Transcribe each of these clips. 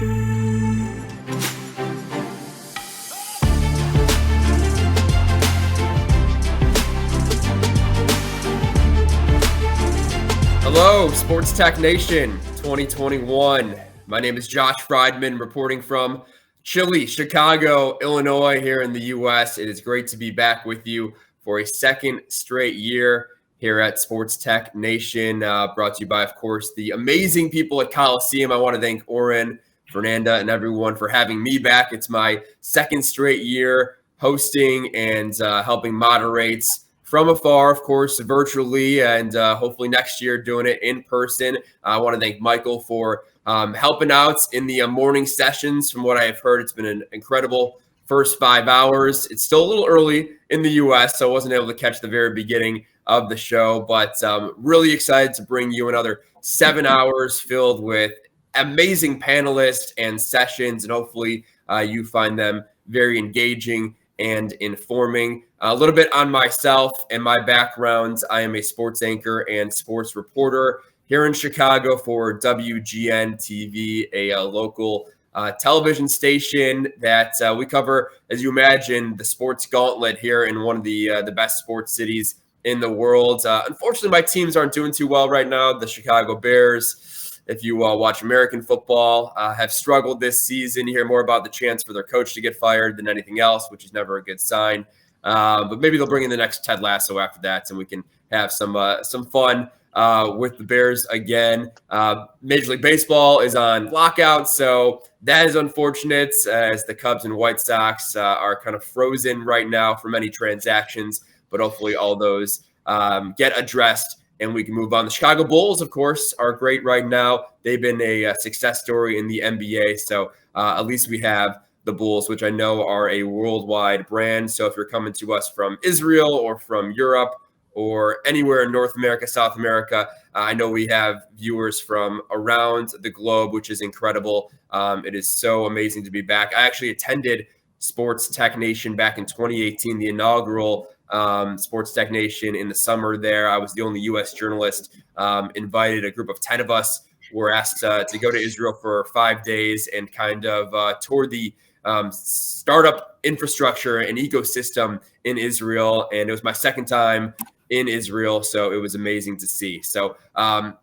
Hello, Sports Tech Nation 2021. My name is Josh Friedman, reporting from chilly Chicago, Illinois, here in the U.S. It is great to be back with you for a second straight year here at Sports Tech Nation, brought to you by, of course, the amazing people at Coliseum. I want to thank Oren, Fernanda, and everyone for having me back. It's my second straight year hosting and helping moderate from afar, of course, virtually, and hopefully next year doing it in person. I want to thank Michael for helping out in the morning sessions. From what I have heard, it's been an incredible first 5 hours. It's still a little early in the U.S., so I wasn't able to catch the very beginning of the show, but really excited to bring you another 7 hours filled with amazing panelists and sessions, and hopefully you find them very engaging and informing. A little bit on myself and my background. I am a sports anchor and sports reporter here in Chicago for WGN TV, a local television station that we cover, as you imagine, the sports gauntlet here in one of the best sports cities in the world. Unfortunately, my teams aren't doing too well right now. The Chicago Bears, if you watch American football, have struggled this season. You hear more about the chance for their coach to get fired than anything else, which is never a good sign. But maybe they'll bring in the next Ted Lasso after that, and we can have some fun with the Bears again. Major League Baseball is on lockout, so that is unfortunate, as the Cubs and White Sox are kind of frozen right now for many transactions. But hopefully all those get addressed and we can move on. The Chicago Bulls, of course, are great right now. They've been a success story in the NBA. So at least we have the Bulls, which I know are a worldwide brand. So if you're coming to us from Israel or from Europe or anywhere in North America, South America, I know we have viewers from around the globe, which is incredible. It is so amazing to be back. I actually attended Sports Tech Nation back in 2018, the inaugural Sports Tech Nation in the summer there. I was the only U.S. journalist invited. A group of 10 of us were asked to go to Israel for 5 days and kind of tour the startup infrastructure and ecosystem in Israel. And it was my second time in Israel, so it was amazing to see. So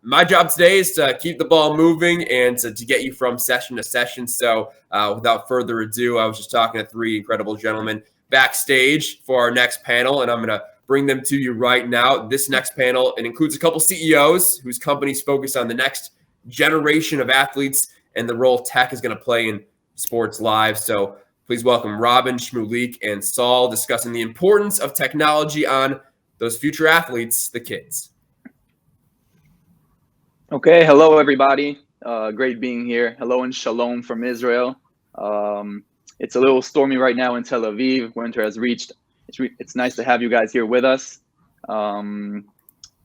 my job today is to keep the ball moving and to get you from session to session. So without further ado, I was just talking to three incredible gentlemen backstage for our next panel, and I'm going to bring them to you right now. This next panel, it includes a couple CEOs whose companies focus on the next generation of athletes and the role tech is going to play in sports lives. So please welcome Robin, Shmulik, and Saul, discussing the importance of technology on those future athletes, the kids. Okay, hello everybody. Great being here. Hello and shalom from Israel. It's a little stormy right now in Tel Aviv. Winter has reached. It's nice to have you guys here with us.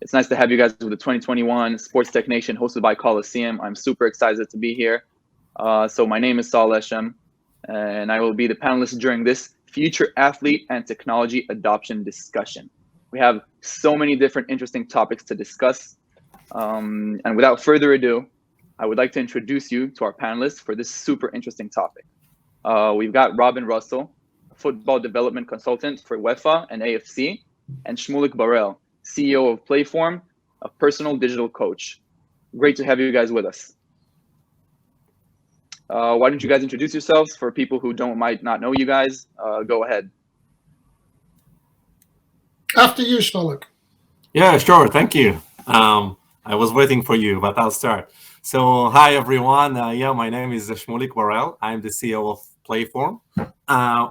It's nice to have you guys with the 2021 Sports Tech Nation hosted by Coliseum. I'm super excited to be here. So my name is Saul Eshem, and I will be the panelist during this future athlete and technology adoption discussion. We have so many different interesting topics to discuss. And without further ado, I would like to introduce you to our panelists for this super interesting topic. We've got Robin Russell, football development consultant for UEFA and AFC, and Shmulik Barel, CEO of Playform, a personal digital coach. Great to have you guys with us. Why don't you guys introduce yourselves for people who might not know you guys? Go ahead. After you, Shmulik. Yeah, sure. Thank you. I was waiting for you, but I'll start. So, hi, everyone. My name is Shmulik Barel. I'm the CEO of Playform.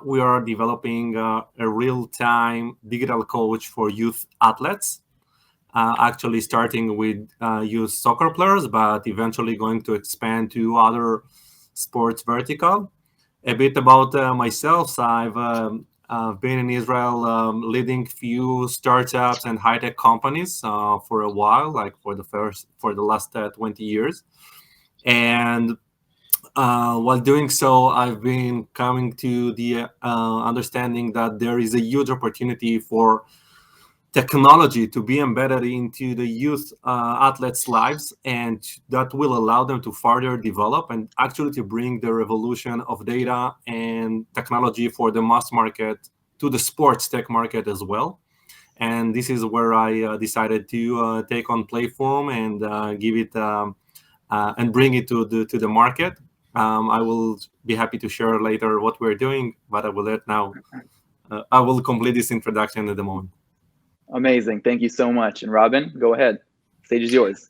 We are developing a real-time digital coach for youth athletes, actually starting with youth soccer players, but eventually going to expand to other sports vertical. A bit about myself. I've been in Israel leading few startups and high-tech companies for a while, like for the last 20 years. And while doing so, I've been coming to the understanding that there is a huge opportunity for technology to be embedded into the youth athletes' lives, and that will allow them to further develop and actually to bring the revolution of data and technology for the mass market to the sports tech market as well. And this is where I decided to take on Playform and give it and bring it to the market. I will be happy to share later what we're doing, but I will let now. I will complete this introduction at the moment. Amazing. Thank you so much. And Robin, go ahead. Stage is yours.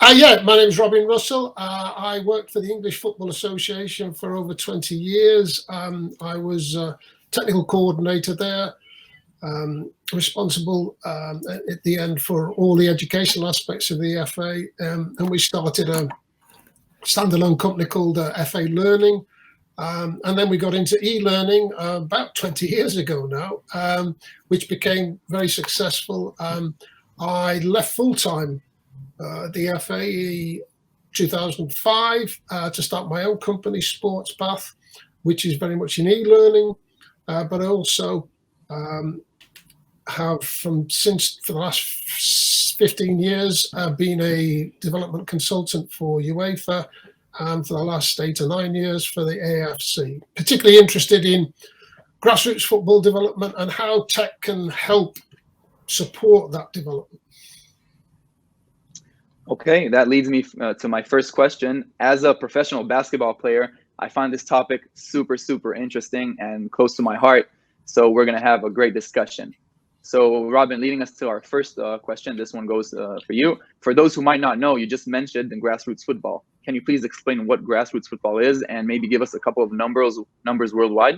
Yeah, my name is Robin Russell. I worked for the English Football Association for over 20 years. I was technical coordinator there, responsible at the end for all the educational aspects of the FA. And we started a standalone company called FA Learning. And then we got into e-learning about 20 years ago now, which became very successful. I left full-time the FA 2005 to start my own company, Sports Path, which is very much in e-learning, but I also have for the last 15 years been a development consultant for UEFA, and for the last 8 or 9 years for the AFC, particularly interested in grassroots football development and how tech can help support that development. Okay, that leads me to my first question. As a professional basketball player, I find this topic super, super interesting and close to my heart. So we're going to have a great discussion. So Robin, leading us to our first question, this one goes for you. For those who might not know, you just mentioned the grassroots football. Can you please explain what grassroots football is and maybe give us a couple of numbers worldwide?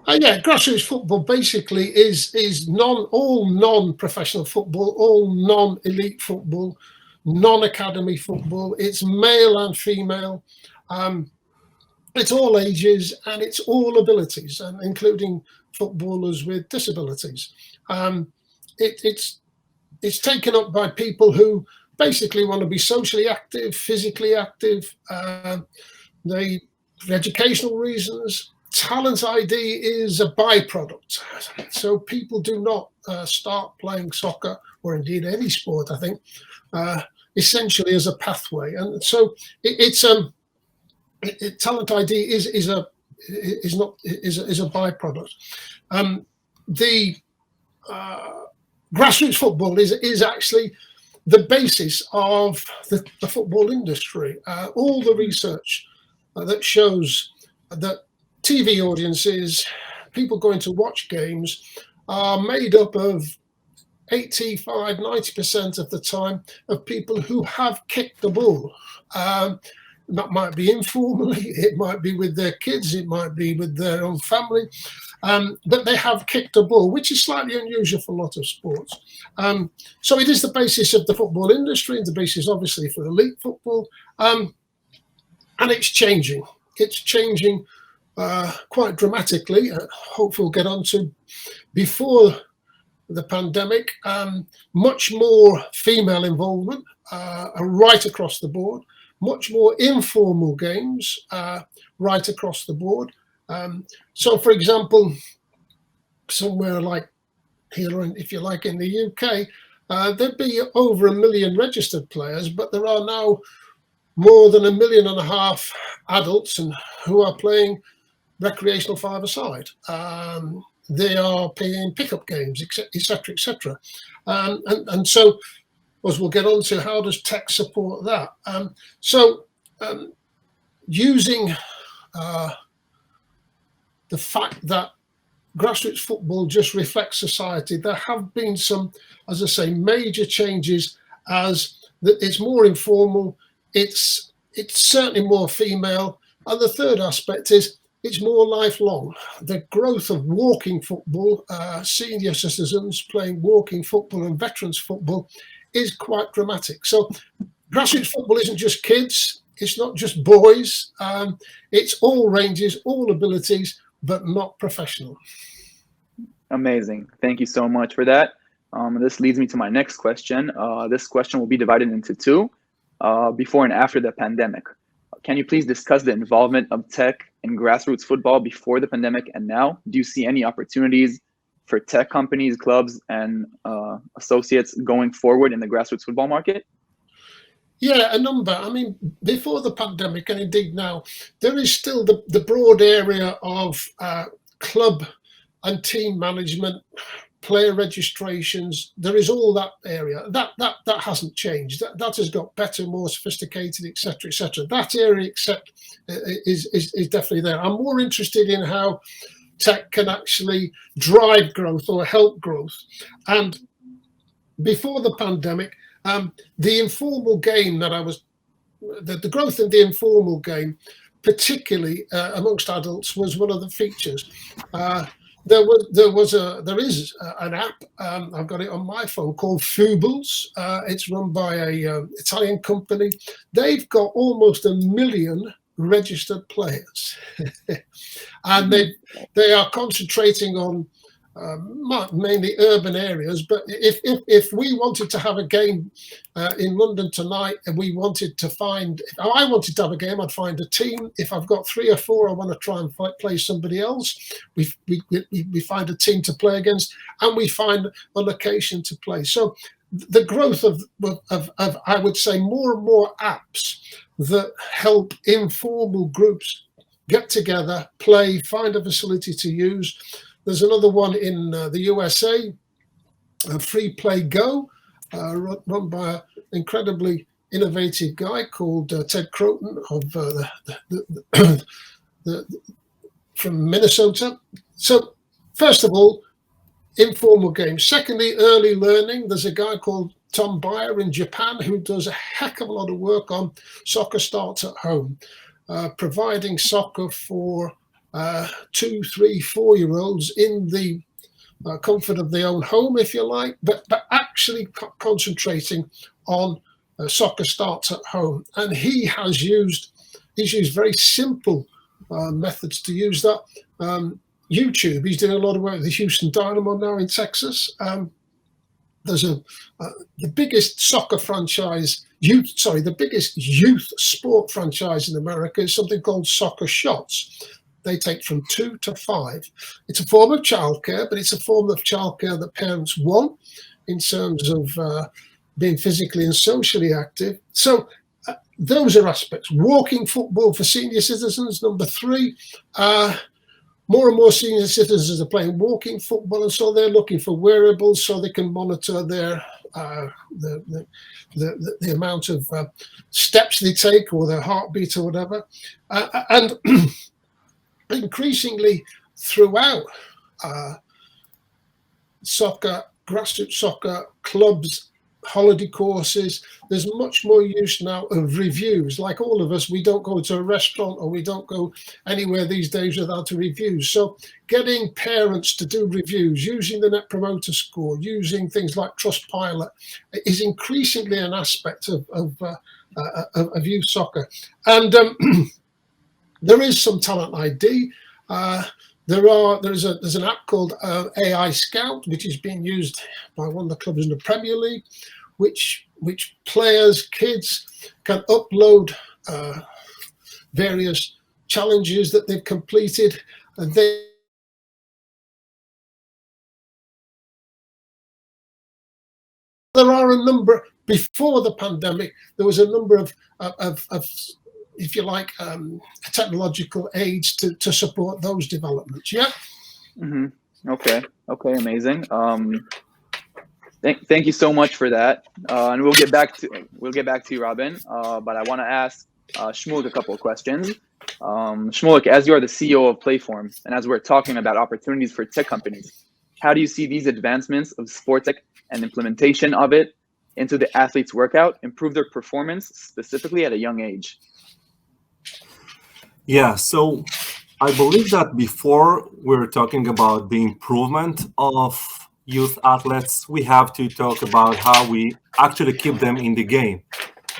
Yeah, grassroots football basically is all non-professional football, all non-elite football, non-academy football. It's male and female. It's all ages and it's all abilities, and including footballers with disabilities. It's taken up by people who basically want to be socially active, physically active, for educational reasons. Talent ID is a byproduct. So people do not start playing soccer, or indeed any sport, I think, essentially as a pathway. And so talent ID is a byproduct. The grassroots football is actually the basis of the football industry. All the research that shows that TV audiences, people going to watch games, are made up of 85, 90% of the time of people who have kicked the ball. That might be informally, it might be with their kids, it might be with their own family, but they have kicked a ball, which is slightly unusual for a lot of sports. So it is the basis of the football industry, and the basis obviously for elite football, and it's changing. It's changing quite dramatically. Hopefully we'll get on to before the pandemic. Much more female involvement right across the board. Much more informal games right across the board. So, for example, somewhere like here, if you like, in the UK, there'd be over 1 million registered players, but there are now more than 1.5 million adults who are playing recreational five-a-side. They are playing pickup games, etc., etc. And so, as we'll get on to, how does tech support that? Using the fact that grassroots football just reflects society, there have been some, as I say, major changes, as that it's more informal, it's certainly more female, and the third aspect is it's more lifelong. The growth of walking football, senior citizens playing walking football and veterans football, is quite dramatic. So grassroots football isn't just kids, it's not just boys, it's all ranges, all abilities, but not professional. Amazing. Thank you so much for that. This leads me to my next question. This question will be divided into two, before and after the pandemic. Can you please discuss the involvement of tech in grassroots football before the pandemic and now? Do you see any opportunities for tech companies, clubs, and associates going forward in the grassroots football market? Yeah, a number. I mean, before the pandemic, and indeed now, there is still the broad area of club and team management, player registrations. There is all that area. That hasn't changed. That has got better, more sophisticated, etc., etc. That area, is definitely there. I'm more interested in how tech can actually drive growth or help growth. And before the pandemic, the informal game the growth in the informal game, particularly amongst adults, was one of the features. There is an app. I've got it on my phone called Fubles. It's run by a Italian company. They've got almost 1 million registered players, and they are concentrating on mainly urban areas. But if we wanted to have a game in London tonight, and we wanted to find, if I wanted to have a game, I'd find a team. If I've got 3 or 4, I want to try and play somebody else. We find a team to play against, and we find a location to play. So the growth of I would say more and more apps that help informal groups get together, play, find a facility to use. There's another one in the USA, Free Play Go, run by an incredibly innovative guy called Ted Croton from Minnesota. So first of all, informal games. Secondly, early learning. There's a guy called Tom Byer in Japan who does a heck of a lot of work on soccer starts at home, providing soccer for 2, 3, 4-year-olds in the comfort of their own home, if you like, but actually concentrating on soccer starts at home. And he's used very simple methods to use that. YouTube. He's doing a lot of work with the Houston Dynamo now in Texas. There's the biggest soccer franchise, the biggest youth sport franchise in America is something called Soccer Shots. They take from 2 to 5. It's a form of childcare, but it's a form of childcare that parents want in terms of being physically and socially active. So those are aspects. Walking football for senior citizens, number 3. More and more senior citizens are playing walking football, and so they're looking for wearables so they can monitor their the amount of steps they take or their heartbeat or whatever. And increasingly throughout soccer, grassroots soccer clubs, holiday courses, there's much more use now of reviews. Like all of us, we don't go to a restaurant or we don't go anywhere these days without a review. So getting parents to do reviews, using the Net Promoter Score, using things like Trustpilot is increasingly an aspect of youth soccer. And there is some talent ID. There's an app called AI Scout, which is being used by one of the clubs in the Premier League, which players, kids can upload various challenges that they've completed, and there are a number. Before the pandemic, there was a number of if you like, technological aids to support those developments. Yeah. Mm-hmm. Okay, amazing. Thank you so much for that, and we'll get back to you, Robin. But I want to ask Shmulik a couple of questions. Shmulik, as you are the CEO of Playform, and as we're talking about opportunities for tech companies, how do you see these advancements of sports tech and implementation of it into the athlete's workout improve their performance, specifically at a young age? Yeah, so I believe that before we're talking about the improvement of youth athletes, we have to talk about how we actually keep them in the game.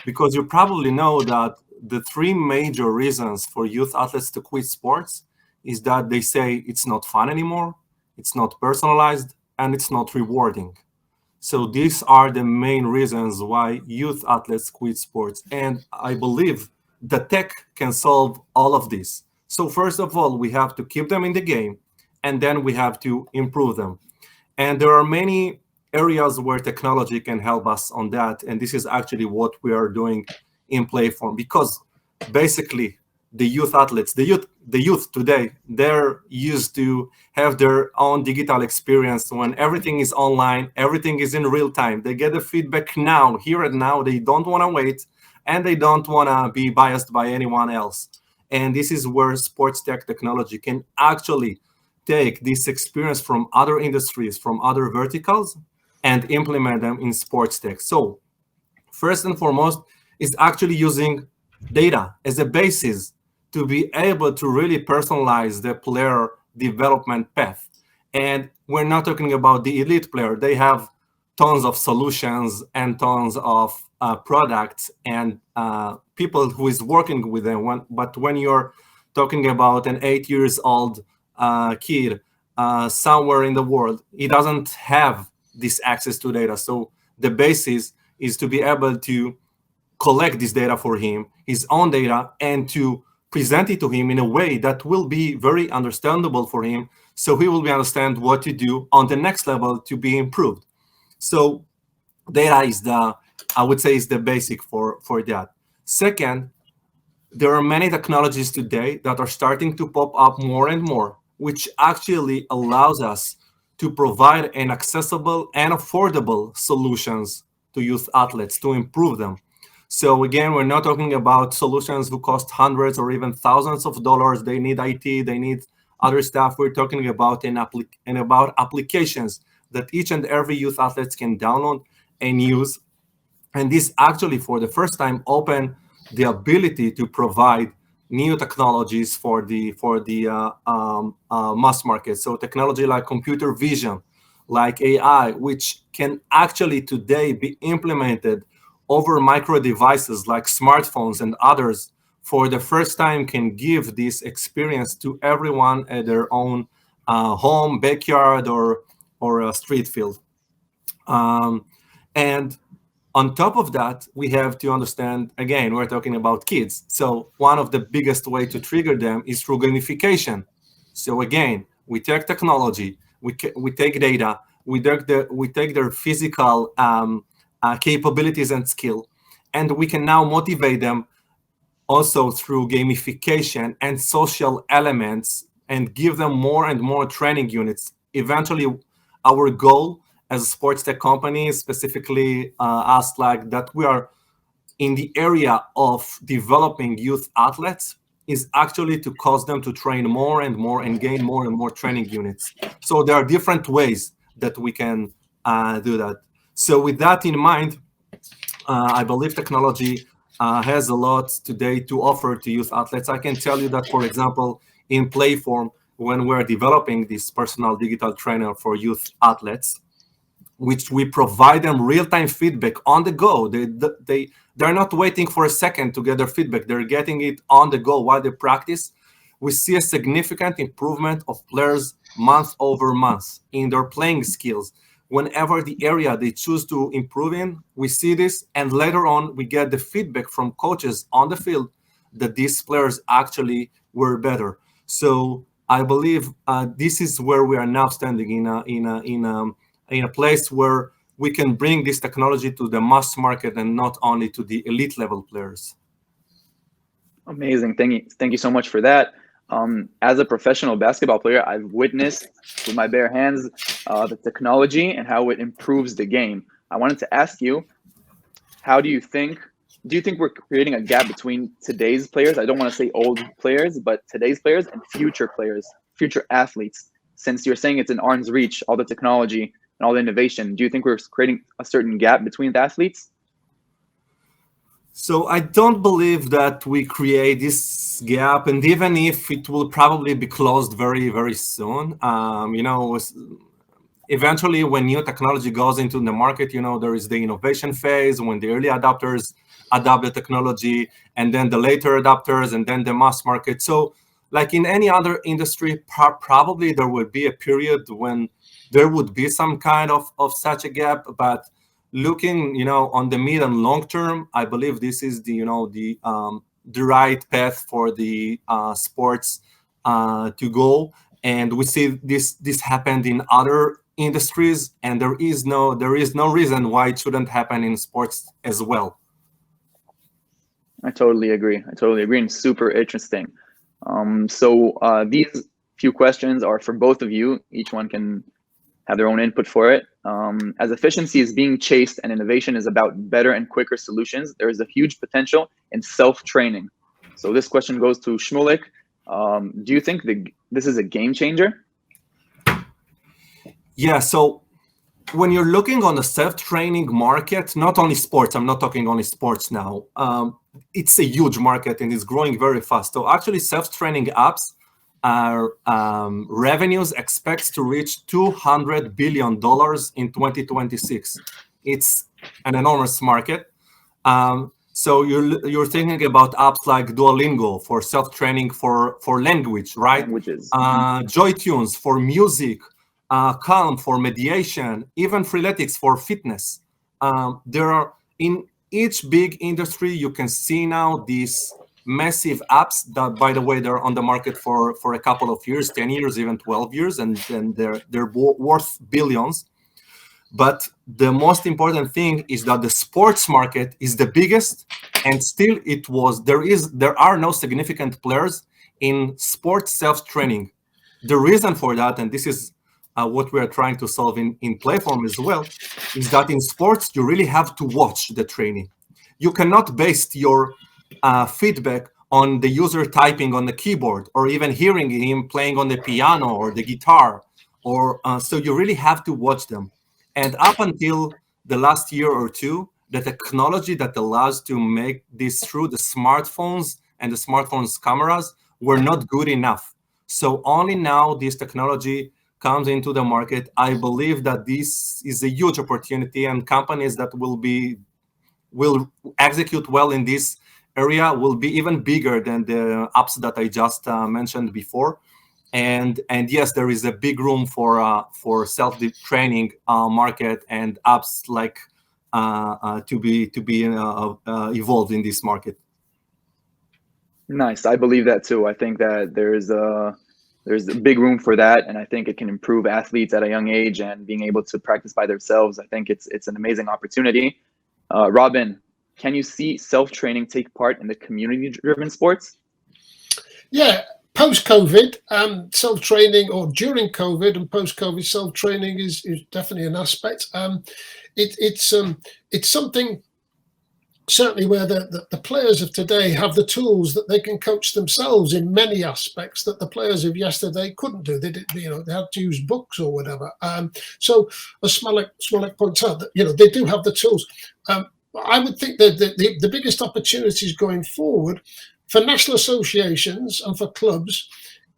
Because you probably know that the 3 major reasons for youth athletes to quit sports is that they say it's not fun anymore, it's not personalized, and it's not rewarding. So these are the main reasons why youth athletes quit sports. And I believe the tech can solve all of this. So first of all, we have to keep them in the game, and then we have to improve them. And there are many areas where technology can help us on that. And this is actually what we are doing in Playform, because basically the youth athletes, the youth today, they're used to have their own digital experience. When everything is online, everything is in real time. They get the feedback now, here and now. They don't want to wait, and they don't want to be biased by anyone else. And this is where sports tech technology can actually take this experience from other industries, from other verticals, and implement them in sports tech. So first and foremost is actually using data as a basis to be able to really personalize the player development path. And we're not talking about the elite player. They have tons of solutions and tons of products and people who is working with them. But when you're talking about an 8 years old kid somewhere in the world, he doesn't have this access to data. So the basis is to be able to collect this data for him, his own data, and to present it to him in a way that will be very understandable for him, so he will be understand what to do on the next level to be improved. So data is I would say, is the basic for that. Second, there are many technologies today that are starting to pop up more and more, which actually allows us to provide an accessible and affordable solutions to youth athletes to improve them. So again, we're not talking about solutions who cost hundreds or even thousands of dollars. They need IT, they need other stuff. We're talking about about applications that each and every youth athlete can download and use. And this actually, for the first time, open the ability to provide new technologies for the mass market. So technology like computer vision, like AI, which can actually today be implemented over micro devices like smartphones and others, for the first time can give this experience to everyone at their own home, backyard, or a street field. And on top of that, we have to understand, again, we're talking about kids. So one of the biggest way to trigger them is through gamification. So again, we take technology, we take data, we take their physical capabilities and skill, and we can now motivate them also through gamification and social elements, and give them more and more training units. Eventually, our goal as a sports tech company, specifically us, like that we are in the area of developing youth athletes, is actually to cause them to train more and more and gain more and more training units. So there are different ways that we can do that. So with that in mind, I believe technology has a lot today to offer to youth athletes. I can tell you that, for example, in Playform, when we're developing this personal digital trainer for youth athletes, which we provide them real-time feedback on the go. They're not waiting for a second to get their feedback. They're getting it on the go while they practice. We see a significant improvement of players month over month in their playing skills. Whenever the area they choose to improve in, we see this, and later on we get the feedback from coaches on the field that these players actually were better. So I believe this is where we are now standing in a place where we can bring this technology to the mass market and not only to the elite level players. Amazing. Thank you so much for that. As a professional basketball player, I've witnessed with my bare hands the technology and how it improves the game. I wanted to ask you, do you think we're creating a gap between today's players? I don't want to say old players, but today's players and future players, future athletes. Since you're saying it's in arm's reach, all the technology and all the innovation, do you think we're creating a certain gap between the athletes? So I don't believe that we create this gap, and even if it will probably be closed very, very soon, eventually when new technology goes into the market, there is the innovation phase when the early adopters adopt the technology, and then the later adopters, and then the mass market. So like in any other industry, probably there would be a period when there would be some kind of such a gap, but looking, on the mid and long term, I believe this is the right path for the sports to go. And we see this happened in other industries, and there is no reason why it shouldn't happen in sports as well. I totally agree. And super interesting. So these few questions are for both of you. Each one can have their own input for it. As efficiency is being chased and innovation is about better and quicker solutions, there is a huge potential in self-training. So this question goes to Shmulik. Do you think this is a game changer? Yeah, so when you're looking on the self-training market, not only sports, I'm not talking only sports now, it's a huge market and it's growing very fast. So actually self-training apps revenues expects to reach $200 billion in 2026. It's an enormous market. So you're thinking about apps like Duolingo for self-training for language, right? Languages. JoyTunes for music, Calm for mediation, even Freeletics for fitness. There are, in each big industry, you can see now these massive apps that, by the way, they're on the market for a couple of years, 10 years, even 12 years, and they're worth billions. But the most important thing is that the sports market is the biggest, and still there are no significant players in sports self-training. The reason for that, and this is what we are trying to solve in Playform as well, is that in sports, you really have to watch the training. You cannot base your feedback on the user typing on the keyboard or even hearing him playing on the piano or the guitar. So you really have to watch them. And up until the last year or two, the technology that allows to make this through the smartphones and the smartphones cameras were not good enough. So only now this technology comes into the market. I believe that this is a huge opportunity, and companies that will execute well in this area will be even bigger than the apps that I just mentioned before. And yes, there is a big room for self-training market and apps like to be evolved in this market. Nice. I believe that too. I think that there's a big room for that, and I think it can improve athletes at a young age and being able to practice by themselves. I think it's an amazing opportunity. Robin, can you see self-training take part in the community-driven sports? Yeah, post-COVID, self-training, or during COVID and post-COVID, self-training is definitely an aspect. It's something certainly where the players of today have the tools that they can coach themselves in many aspects that the players of yesterday couldn't do. They did, they had to use books or whatever. So as Smolik points out, that they do have the tools. I would think that the biggest opportunities going forward for national associations and for clubs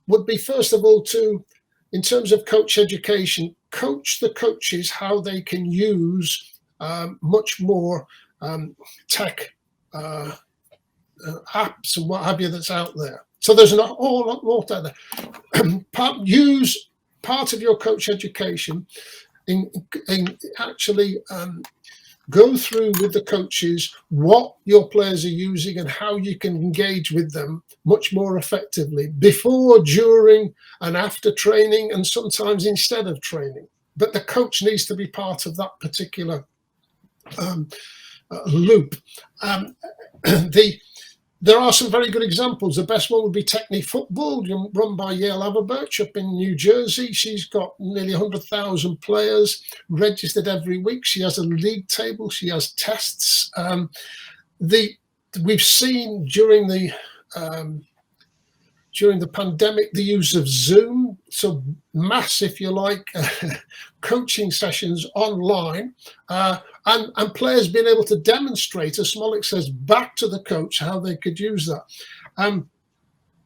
would be, first of all, to, in terms of coach education, coach the coaches how they can use much more tech apps and what have you that's out there. So there's an whole lot more out there. Use part of your coach education in actually go through with the coaches what your players are using and how you can engage with them much more effectively before, during, and after training, and sometimes instead of training. But the coach needs to be part of that particular loop. There are some very good examples. The best one would be Technique Football, run by Yael Averbuch up in New Jersey. She's got nearly 100,000 players registered every week. She has a league table. She has tests. We've seen during the pandemic the use of Zoom, so mass, if you like, coaching sessions online, and players being able to demonstrate, as Smolik says, back to the coach how they could use that.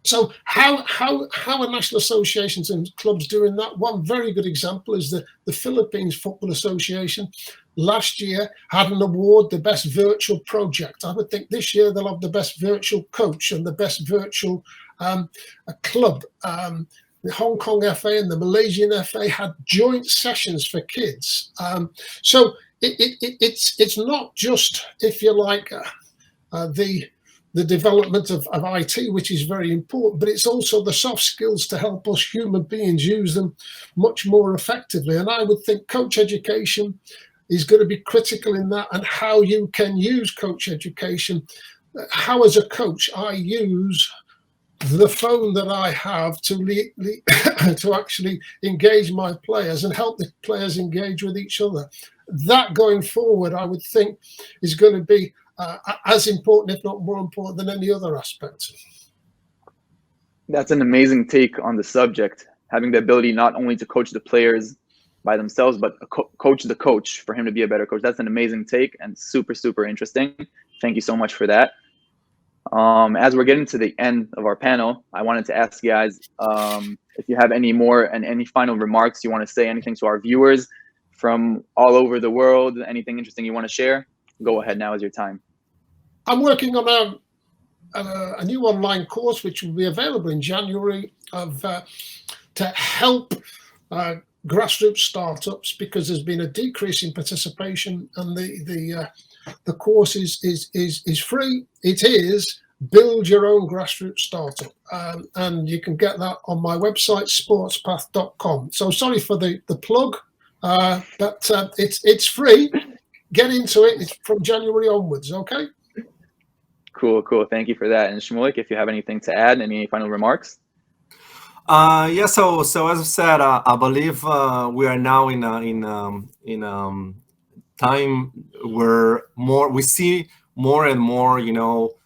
So how are national associations and clubs doing that? One very good example is the Philippines Football Association. Last year had an award, the best virtual project. I would think this year they'll have the best virtual coach and the best virtual club. The Hong Kong FA and the Malaysian FA had joint sessions for kids. So it's not just, if you like, the the development of IT, which is very important, but it's also the soft skills to help us human beings use them much more effectively. And I would think coach education is going to be critical in that, and how you can use coach education. How, as a coach, I use the phone that I have to actually engage my players and help the players engage with each other. That going forward, I would think, is going to be as important, if not more important, than any other aspect. That's an amazing take on the subject. Having the ability not only to coach the players by themselves, but coach the coach for him to be a better coach. That's an amazing take and super, super interesting. Thank you so much for that. As we're getting to the end of our panel, I wanted to ask you guys if you have any more and any final remarks you want to say, anything to our viewers from all over the world, anything interesting you want to share. Go ahead, now is your time. I'm working on a new online course which will be available in January to help grassroots startups, because there's been a decrease in participation, and the course is free. It is Build Your Own Grassroots Startup, and you can get that on my website, sportspath.com. So sorry for the plug, but it's free. Get into it. It's from January onwards. Okay. Cool. Thank you for that. And Shmulik, if you have anything to add, any final remarks? Yeah. So as I said, I believe we are now in time where we see more and more,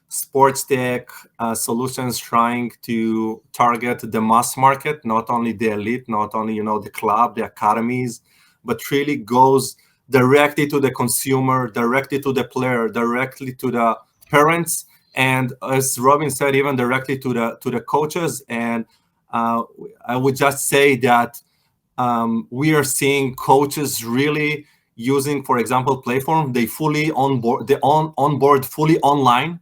sports tech solutions trying to target the mass market, not only the elite, not only the club, the academies, but really goes directly to the consumer, directly to the player, directly to the parents, and as Robin said, even directly to the coaches. And I would just say that we are seeing coaches really using, for example, Playform. They fully onboard fully online.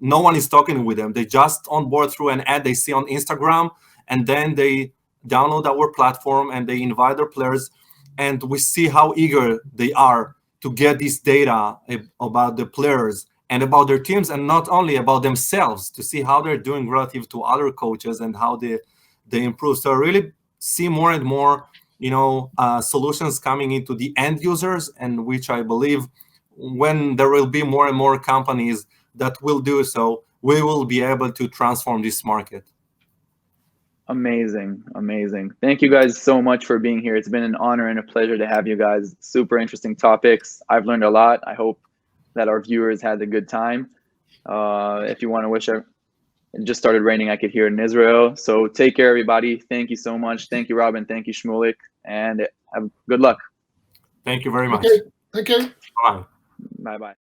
No one is talking with them. They just onboard through an ad they see on Instagram, and then they download our platform and they invite their players. And we see how eager they are to get this data about the players and about their teams, and not only about themselves, to see how they're doing relative to other coaches and how they improve. So I really see more and more, solutions coming into the end users, and which I believe when there will be more and more companies that will do so, we will be able to transform this market. Amazing. Thank you guys so much for being here. It's been an honor and a pleasure to have you guys. Super interesting topics. I've learned a lot. I hope that our viewers had a good time. If you want to wish, it just started raining, I could hear it in Israel. So take care, everybody. Thank you so much. Thank you, Robin. Thank you, Shmulik. And have good luck. Thank you very much. Thank you. Bye. Bye-bye.